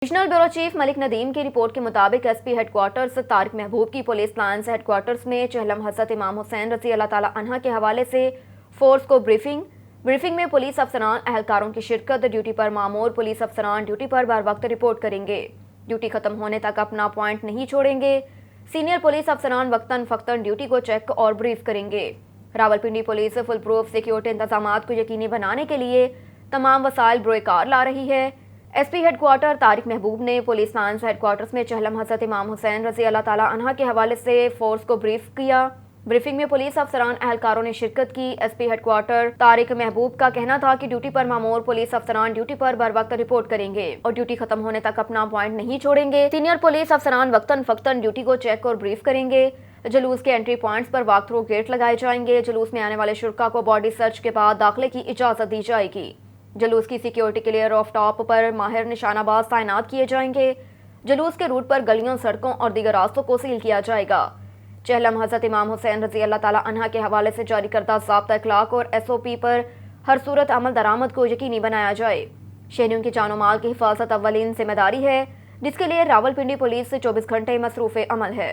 Regional bureau chief Malik Nadeem की report के मुताबिक एसपी हेडक्वार्टर्स तारिक महबूब की पुलिस लाइन्स हेडक्वार्टर्स में चहलम हज़रत इमाम हुसैन रज़ी अल्लाह ताला अन्हा के हवाले से फोर्स को ब्रीफिंग में पुलिस अफसरान अहलकारों की शिरकत। ड्यूटी पर मामूर पुलिस अफसरान ड्यूटी पर बर वक्त रिपोर्ट करेंगे। ड्यूटी खत्म होने तक अपना पॉइंट नहीं छोड़ेंगे। सीनियर पुलिस अफसरान वक्तन फ़क्तन ड्यूटी को चेक और ब्रीफ करेंगे। Rawalpindi police full proof security इंतजाम को यकीनी बनाने के लिए तमाम वसाइल बरोकार ला रही है। एसपी हेडक्वार्टर तारिक महबूब ने पुलिस लाइन्स हेडक्वार्टर्स में चहलम हज़रत इमाम हुसैन रज़ी अल्लाह ताला अन्हा के हवाले से फोर्स को ब्रीफ किया। ब्रीफिंग में पुलिस अफसरान अहलकारों ने शिरकत की। एसपी हेडक्वार्टर तारिक महबूब का कहना था कि ड्यूटी पर मामूर पुलिस अफसरान ड्यूटी पर बर वक्त रिपोर्ट करेंगे और ड्यूटी खत्म होने तक अपना पॉइंट नहीं छोड़ेंगे। सीनियर पुलिस अफसरान वक्तन फ़क्तन ड्यूटी को चेक और ब्रीफ करेंगे। जुलूस के एंट्री पॉइंट्स पर वॉक थ्रू गेट लगाए जाएंगे। जुलूस में आने वाले शुरका को बॉडी सर्च के बाद दाखिले की इजाज़त दी जाएगी। जुलूस की सिक्योरिटी के लिए रॉफ टॉप पर माहिर निशानाबाज तैनात किए जाएंगे। जुलूस के रूट पर गलियों, सड़कों और दीगर रास्तों को सील किया जाएगा। चहलम हज़रत इमाम हुसैन रज़ी अल्लाह ताला अन्हा के हवाले से जारी करदा ज़ाब्ता इखलाक और SOP पर हर सूरत अमल दरामद को यकीनी बनाया जाए। शहरियों की जानो माल की हिफाजत अव्वलीन जिम्मेदारी है, जिसके लिए रावलपिंडी पुलिस 24 घंटे मसरूफ़ अमल है।